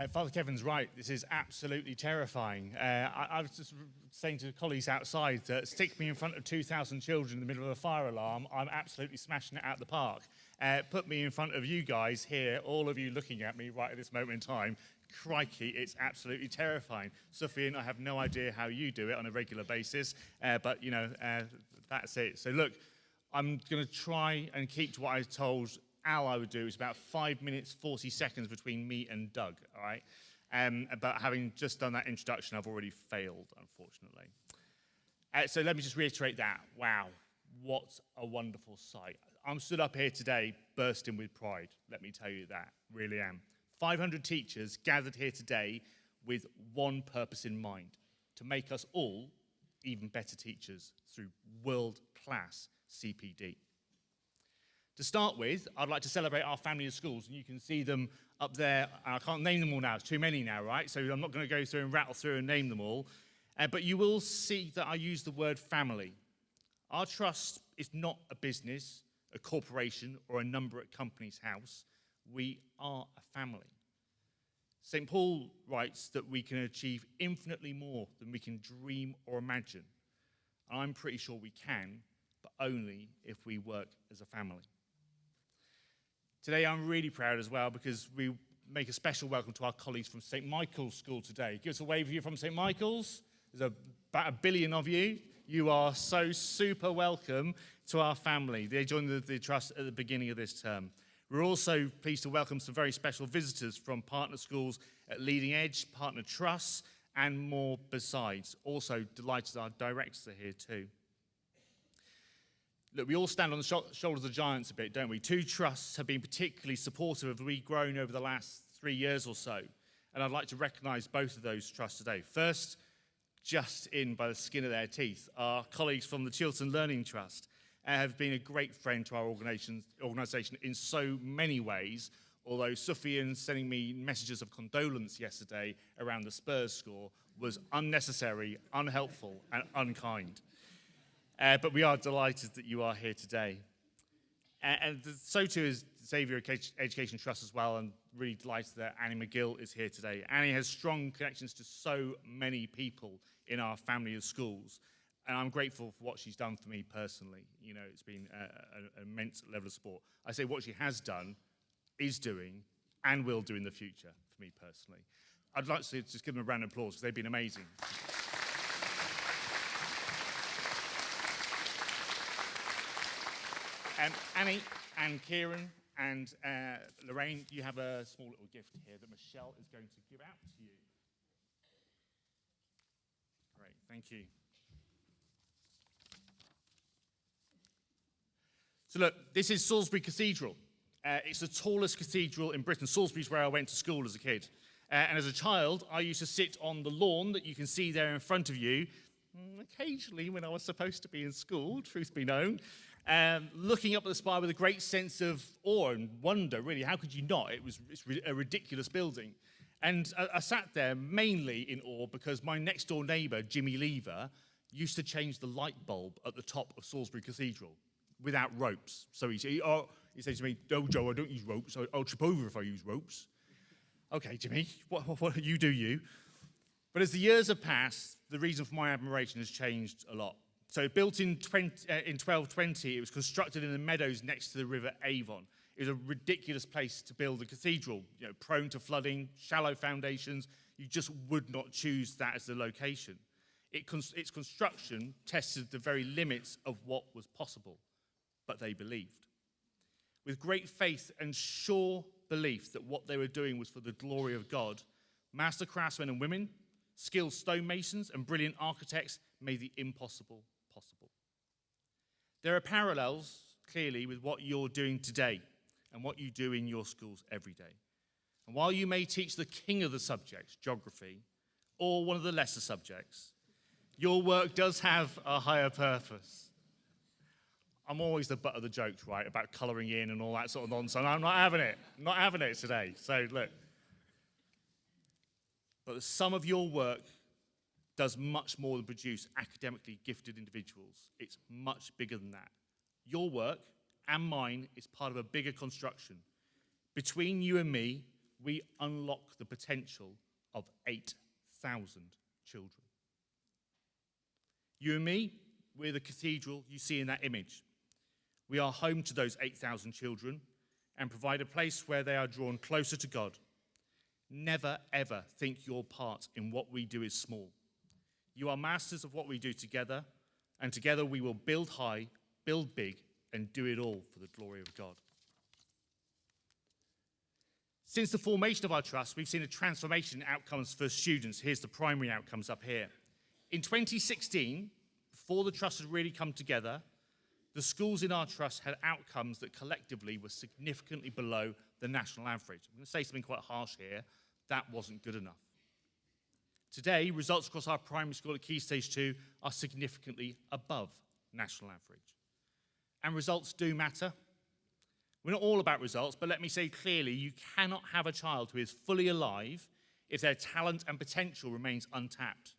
Father Kevin's right. This is absolutely terrifying. I was just saying to colleagues outside that stick me in front of 2,000 children in the middle of a fire alarm, I'm absolutely smashing it out the park. Put me in front of you guys here, all of you looking at me right at this moment in time. Crikey, it's absolutely terrifying. Sophie and I have no idea how you do it on a regular basis, but that's it. So look, I'm going to try and keep to what I told Al I would do. It's about 5 minutes, 40 seconds between me and Doug, all right? But having just done that introduction, I've already failed, unfortunately. So let me just reiterate that. Wow, what a wonderful sight. I'm stood up here today bursting with pride, let me tell you that, really am. 500 teachers gathered here today with one purpose in mind, to make us all even better teachers through world-class CPD. To start with, I'd like to celebrate our family of schools, and you can see them up there. I can't name them all now, it's too many now, right? So I'm not going to go through and rattle through and name them all. But you will see that I use the word family. Our trust is not a business, a corporation, or a number at company's house. We are a family. St. Paul writes that we can achieve infinitely more than we can dream or imagine. I'm pretty sure we can, but only if we work as a family. Today I'm really proud as well because we make a special welcome to our colleagues from St. Michael's School today. Give us a wave if you're from St. Michael's. There's about 1 billion of you. You are so super welcome to our family. They joined the trust at the beginning of this term. We're also pleased to welcome some very special visitors from partner schools at Leading Edge, partner trusts, and more besides. Also delighted our directors are here too. Look, we all stand on the shoulders of giants a bit, don't we? 2 trusts have been particularly supportive of we grown over the last 3 years or so. And I'd like to recognise both of those trusts today. First, just in by the skin of their teeth, our colleagues from the Richardson Learning Trust have been a great friend to our organisation in so many ways, although Sophie sending me messages of condolence yesterday around the Spurs score was unnecessary, unhelpful and unkind. But we are delighted that you are here today. And so too is Xavier Education Trust as well, and really delighted that Annie McGill is here today. Annie has strong connections to so many people in our family of schools, and I'm grateful for what she's done for me personally. You know, it's been an immense level of support. I say what she has done, is doing, and will do in the future for me personally. I'd like to just give them a round of applause because they've been amazing. Annie and Kieran and Lorraine, you have a small little gift here that Michelle is going to give out to you. Great, thank you. So look, this is Salisbury Cathedral. It's the tallest cathedral in Britain. Salisbury's where I went to school as a kid. And as a child, I used to sit on the lawn that you can see there in front of you, occasionally when I was supposed to be in school, truth be known, looking up at the spire with a great sense of awe and wonder, really. How could you not? It's a ridiculous building. And I sat there mainly in awe because my next door neighbour, Jimmy Lever, used to change the light bulb at the top of Salisbury Cathedral without ropes. So he said to me, "No, Joe, I don't use ropes. I'll trip over if I use ropes." Okay, Jimmy, what you do you. But as the years have passed, the reason for my admiration has changed a lot. So built in 1220, it was constructed in the meadows next to the River Avon. It was a ridiculous place to build a cathedral, prone to flooding, shallow foundations. You just would not choose that as the location. Its construction tested the very limits of what was possible, but they believed. With great faith and sure belief that what they were doing was for the glory of God, master craftsmen and women, skilled stonemasons and brilliant architects made the impossible possible. There are parallels, clearly, with what you're doing today and what you do in your schools every day. And while you may teach the king of the subjects, geography, or one of the lesser subjects, your work does have a higher purpose. I'm always the butt of the jokes, right, about colouring in and all that sort of nonsense. I'm not having it. I'm not having it today. So, look. But the sum of your work does much more than produce academically gifted individuals. It's much bigger than that. Your work and mine is part of a bigger construction. Between you and me, we unlock the potential of 8,000 children. You and me, we're the cathedral you see in that image. We are home to those 8,000 children and provide a place where they are drawn closer to God. Never, ever think your part in what we do is small. You are masters of what we do together, and together we will build high, build big, and do it all for the glory of God. Since the formation of our trust, we've seen a transformation in outcomes for students. Here's the primary outcomes up here. In 2016, before the trust had really come together, the schools in our trust had outcomes that collectively were significantly below the national average. I'm going to say something quite harsh here. That wasn't good enough. Today, results across our primary school at Key Stage 2 are significantly above national average. And results do matter. We're not all about results, but let me say clearly, you cannot have a child who is fully alive if their talent and potential remains untapped.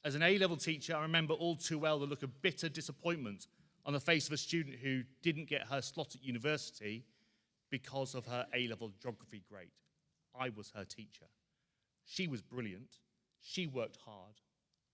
As an A-level teacher, I remember all too well the look of bitter disappointment on the face of a student who didn't get her slot at university because of her A-level geography grade. I was her teacher. She was brilliant. She worked hard.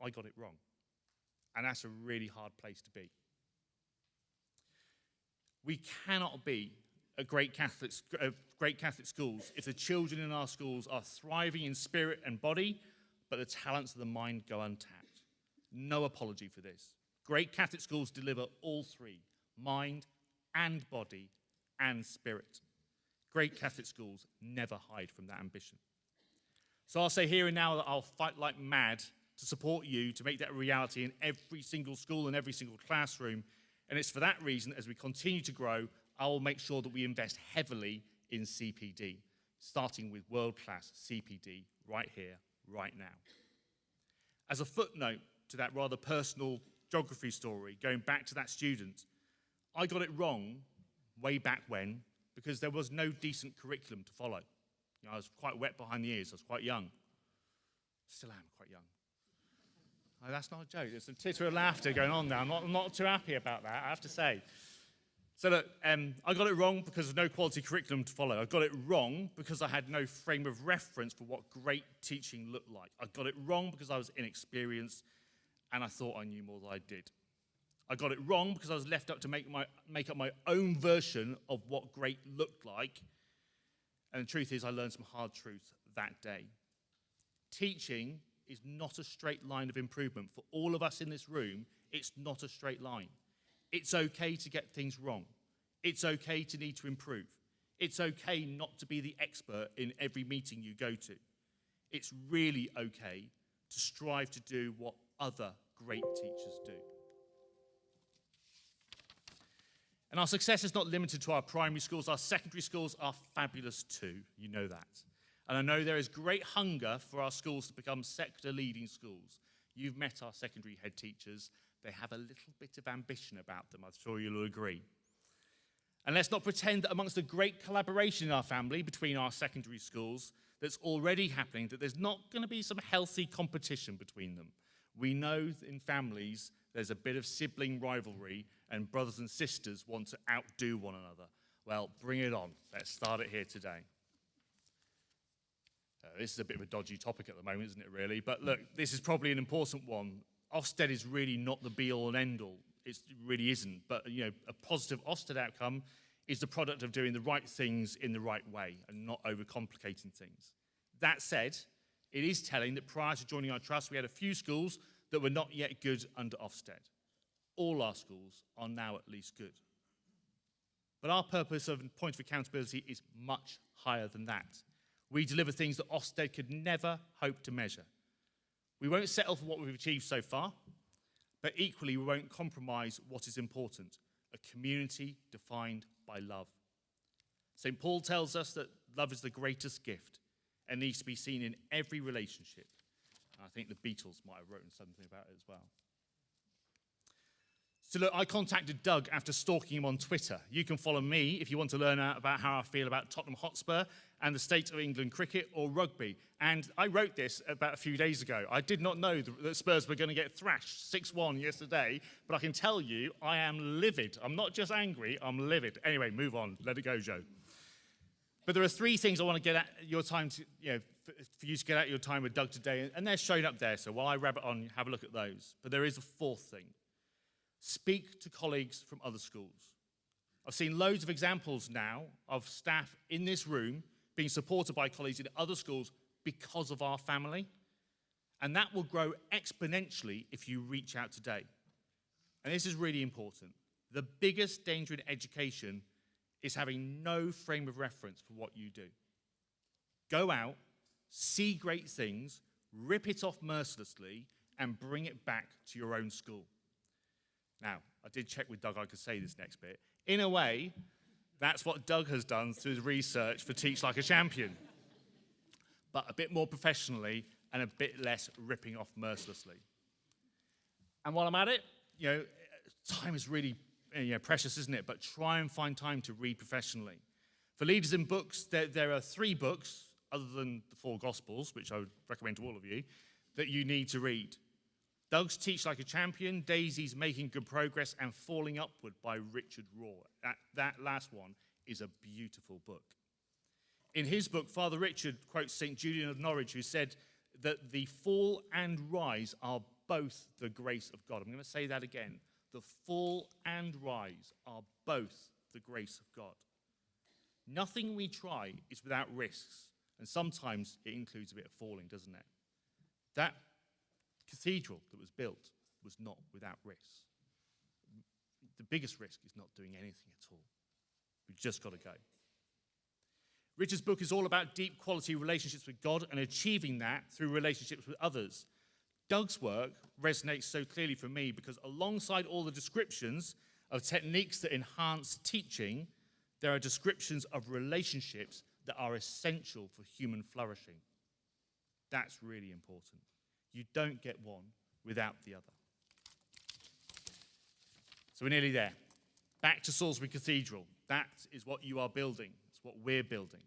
I got it wrong. And that's a really hard place to be. We cannot be a great Catholic schools if the children in our schools are thriving in spirit and body, but the talents of the mind go untapped. No apology for this. Great Catholic schools deliver all three, mind and body and spirit. Great Catholic schools never hide from that ambition. So I'll say here and now that I'll fight like mad to support you to make that a reality in every single school and every single classroom. And it's for that reason, as we continue to grow, I will make sure that we invest heavily in CPD, starting with world-class CPD right here, right now. As a footnote to that rather personal geography story, going back to that student, I got it wrong way back when because there was no decent curriculum to follow. You know, I was quite wet behind the ears. I was quite young. Still am quite young. Oh, that's not a joke. There's some titter of laughter going on now. I'm not too happy about that, I have to say. So look, I got it wrong because of no quality curriculum to follow. I got it wrong because I had no frame of reference for what great teaching looked like. I got it wrong because I was inexperienced and I thought I knew more than I did. I got it wrong because I was left up to make up my own version of what great looked like. And the truth is, I learned some hard truths that day. Teaching is not a straight line of improvement. For all of us in this room, it's not a straight line. It's okay to get things wrong. It's okay to need to improve. It's okay not to be the expert in every meeting you go to. It's really okay to strive to do what other great teachers do. And our success is not limited to our primary schools. Our secondary schools are fabulous too. You know that. And I know there is great hunger for our schools to become sector-leading schools. You've met our secondary head teachers. They have a little bit of ambition about them. I'm sure you'll agree. And let's not pretend that amongst the great collaboration in our family between our secondary schools that's already happening, that there's not going to be some healthy competition between them. We know that in families there's a bit of sibling rivalry and brothers and sisters want to outdo one another. Well, bring it on. Let's start it here today. This is a bit of a dodgy topic at the moment, isn't it, really? But look, this is probably an important one. Ofsted is really not the be-all and end-all. It really isn't. But, you know, a positive Ofsted outcome is the product of doing the right things in the right way and not overcomplicating things. That said, it is telling that prior to joining our trust, we had a few schools that were not yet good under Ofsted. All our schools are now at least good. But our purpose of point of accountability is much higher than that. We deliver things that Ofsted could never hope to measure. We won't settle for what we've achieved so far, but equally we won't compromise what is important, a community defined by love. St. Paul tells us that love is the greatest gift and needs to be seen in every relationship. And I think the Beatles might have written something about it as well. So look, I contacted Doug after stalking him on Twitter. You can follow me if you want to learn about how I feel about Tottenham Hotspur and the state of England cricket or rugby. And I wrote this about a few days ago. I did not know that Spurs were going to get thrashed 6-1 yesterday, but I can tell you I am livid. I'm not just angry, I'm livid. Anyway, move on. Let it go, Joe. But there are three things I want to get at your time to, for you to get out your time with Doug today, and they're shown up there. So while I rabbit on, have a look at those. But there is a fourth thing. Speak to colleagues from other schools. I've seen loads of examples now of staff in this room being supported by colleagues in other schools because of our family. And that will grow exponentially if you reach out today. And this is really important. The biggest danger in education is having no frame of reference for what you do. Go out, see great things, rip it off mercilessly, and bring it back to your own school. Now, I did check with Doug I could say this next bit. In a way, that's what Doug has done through his research for Teach Like a Champion. But a bit more professionally and a bit less ripping off mercilessly. And while I'm at it, time is really precious, isn't it? But try and find time to read professionally. For leaders in books, there are 3 books, other than the 4 Gospels, which I would recommend to all of you, that you need to read. Doug's Teach Like a Champion, Daisy's Making Good Progress, and Falling Upward by Richard Rohr. That last one is a beautiful book. In his book, Father Richard quotes St. Julian of Norwich, who said that the fall and rise are both the grace of God. I'm going to say that again. The fall and rise are both the grace of God. Nothing we try is without risks, and sometimes it includes a bit of falling, doesn't it? That cathedral that was built was not without risks. The biggest risk is not doing anything at all. We've just got to go. Richard's book is all about deep quality relationships with God and achieving that through relationships with others. Doug's work resonates so clearly for me because alongside all the descriptions of techniques that enhance teaching, there are descriptions of relationships that are essential for human flourishing. That's really important. You don't get one without the other. So we're nearly there. Back to Salisbury Cathedral. That is what you are building. It's what we're building.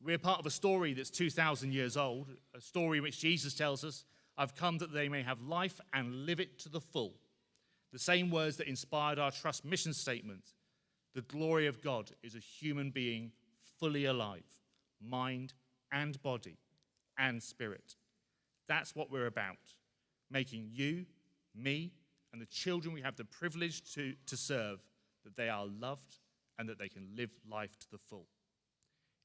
We're part of a story that's 2,000 years old, a story in which Jesus tells us, I've come that they may have life and live it to the full. The same words that inspired our Trust mission statement. The glory of God is a human being fully alive, mind and body and spirit. That's what we're about, making you, me, and the children we have the privilege to serve, that they are loved and that they can live life to the full.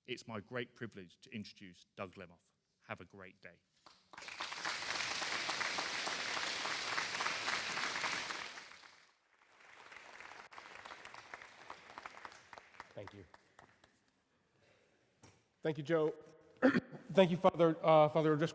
It's my great privilege to introduce Doug Lemov. Have a great day. Thank you. Thank you, Joe. Thank you, Father. Father, just